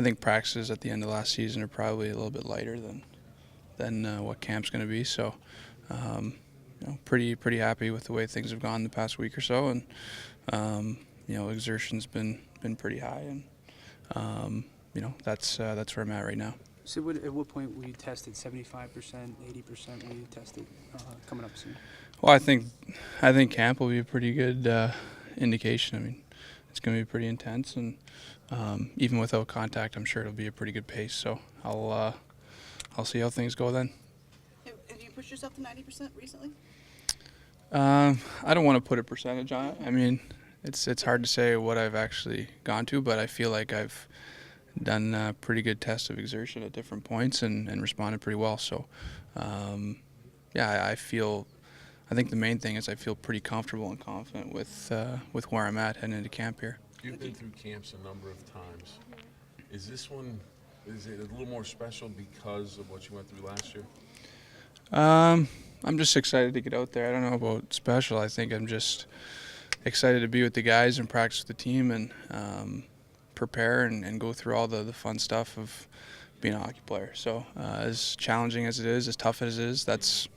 I think practices at the end of last season are probably a little bit lighter than what camp's going to be. So, pretty happy with the way things have gone the past week or so, and exertion's been pretty high, and that's where I'm at right now. So at what point were you tested? 75%, 80% were you tested coming up soon? Well, I think camp will be a pretty good indication. I mean, it's going to be pretty intense, and even without contact, I'm sure it'll be a pretty good pace. So I'll see how things go then. Have you pushed yourself to 90% recently? I don't want to put a percentage on it. I mean, it's hard to say what I've actually gone to, but I feel like I've done a pretty good test of exertion at different points and responded pretty well. So, I think the main thing is I feel pretty comfortable and confident with where I'm at heading into camp here. You've been through camps a number of times. Is this one, is it a little more special because of what you went through last year? I'm just excited to get out there. I don't know about special. I think I'm just excited to be with the guys and practice with the team and prepare and go through all the fun stuff of being a hockey player. So as challenging as it is, as tough as it is, that's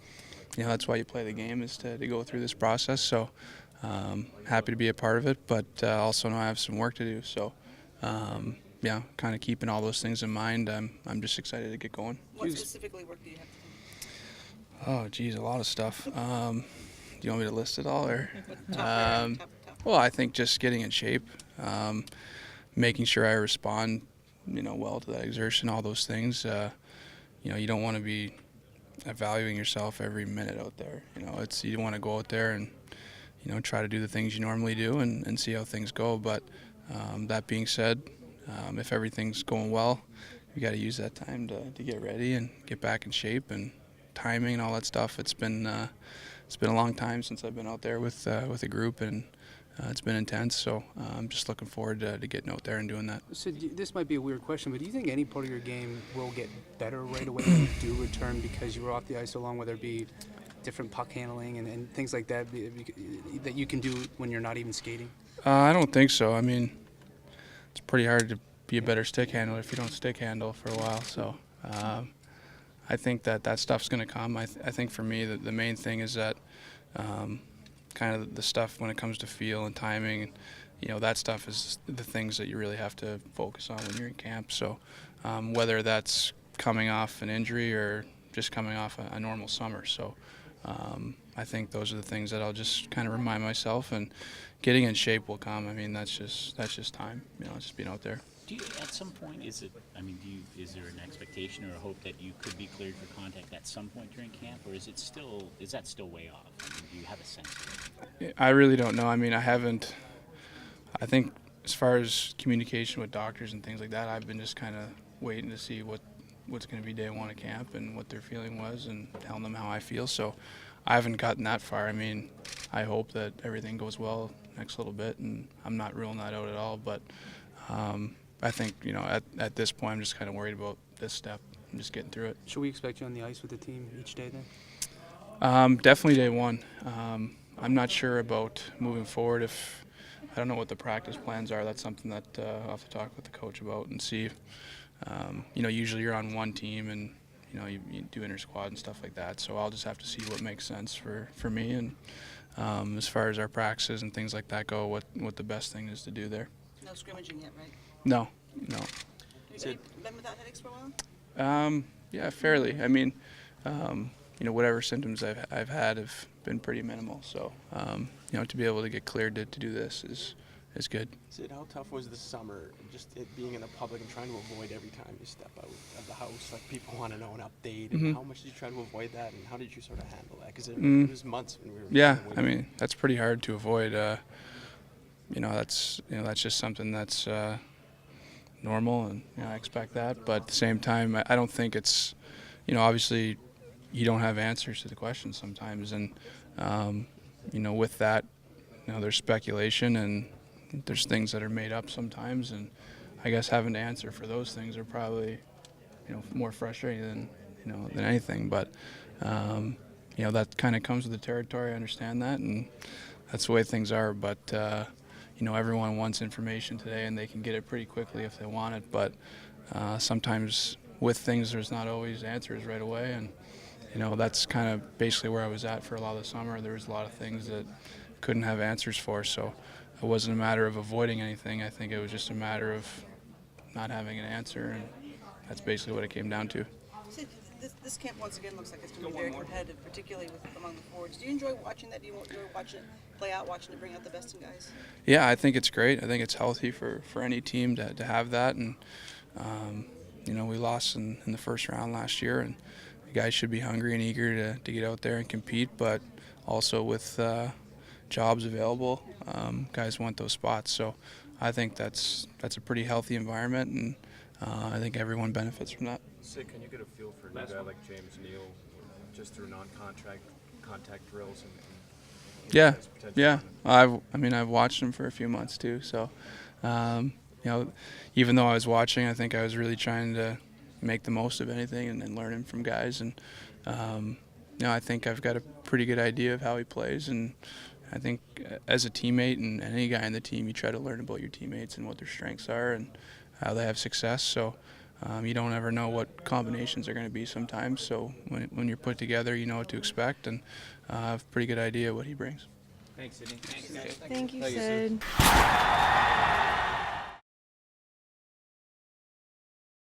why you play the game, is to go through this process. So happy to be a part of it, but also know I have some work to do. So kind of keeping all those things in mind, I'm just excited to get going. What specifically work do you have to do? Oh, geez, a lot of stuff. Do you want me to list it all, or? Top. Well, I think just getting in shape, making sure I respond, well to that exertion, all those things. You don't want to be evaluating yourself every minute out there. You want to go out there and try to do the things you normally do and see how things go. But that being said, if everything's going well, you got to use that time to get ready and get back in shape and timing and all that stuff. It's been a long time since I've been out there with a group, and it's been intense. So I'm just looking forward to getting out there and doing that. So this might be a weird question, but do you think any part of your game will get better right away when you do return because you were off the ice so long, whether it be different puck handling and things like that that you can do when you're not even skating? I don't think so. I mean, it's pretty hard to be a better stick handler if you don't stick handle for a while. So I think that stuff's going to come. I think for me the main thing is that kind of the stuff when it comes to feel and timing, that stuff is the things that you really have to focus on when you're in camp. So whether that's coming off an injury or just coming off a normal summer. So I think those are the things that I'll just kind of remind myself, and getting in shape will come. I mean, that's just time, just being out there. Do you, at some point, is there an expectation or a hope that you could be cleared for contact at some point during camp, or is that still way off? I mean, do you have a sense of it? I really don't know. I mean, I think as far as communication with doctors and things like that, I've been just kind of waiting to see what's going to be day one of camp and what their feeling was and telling them how I feel. So I haven't gotten that far. I mean, I hope that everything goes well next little bit, and I'm not ruling that out at all. But I think, at this point, I'm just kind of worried about this step. I'm just getting through it. Should we expect you on the ice with the team each day then? Definitely day one. I'm not sure about moving forward. I don't know what the practice plans are. That's something that I'll have to talk with the coach about and see. Usually you're on one team and, you do inter-squad and stuff like that. So I'll just have to see what makes sense for me. And as far as our practices and things like that go, what the best thing is to do there. No scrimmaging yet, right? No. Have you been without headaches for a while? Yeah, fairly. I mean, whatever symptoms I've had have been pretty minimal. So, to be able to get cleared to do this is good. Sid, how tough was this summer, just it being in the public and trying to avoid every time you step out of the house? Like, people want to know an update. And how much did you try to avoid that, and how did you sort of handle that? Because it was months when we were. Yeah, I mean, that's pretty hard to avoid. That's just something that's normal, and I expect that. But at the same time, I don't think it's, obviously, you don't have answers to the questions sometimes, and with that, there's speculation and there's things that are made up sometimes, and I guess having to answer for those things are probably, more frustrating than anything. But that kind of comes with the territory. I understand that, and that's the way things are. But everyone wants information today, and they can get it pretty quickly if they want it. But sometimes with things there's not always answers right away, and that's kind of basically where I was at for a lot of the summer. There was a lot of things that couldn't have answers for, so it wasn't a matter of avoiding anything. I think it was just a matter of not having an answer, and that's basically what it came down to. Sid, this camp once again looks like it's going to be very competitive, particularly among the forwards. Do you enjoy watching that? Do you enjoy watching it play out, watching it bring out the best in guys? Yeah, I think it's great. I think it's healthy for any team to have that, and we lost in the first round last year, and the guys should be hungry and eager to get out there and compete, but also with jobs available, guys want those spots. So I think that's a pretty healthy environment, and I think everyone benefits from that. Sid, can you get a feel for a new guy like James Neal just through contact drills and Yeah, his potential? yeah. I've watched him for a few months too. So, even though I was watching, I think I was really trying to make the most of anything and learning from guys. And I think I've got a pretty good idea of how he plays. And I think as a teammate and any guy on the team, you try to learn about your teammates and what their strengths are and how they have success. So you don't ever know what combinations are going to be sometimes. So when you're put together, you know what to expect, and I have a pretty good idea what he brings. Thanks, Sidney. Thanks, guys. Thank you, Sid.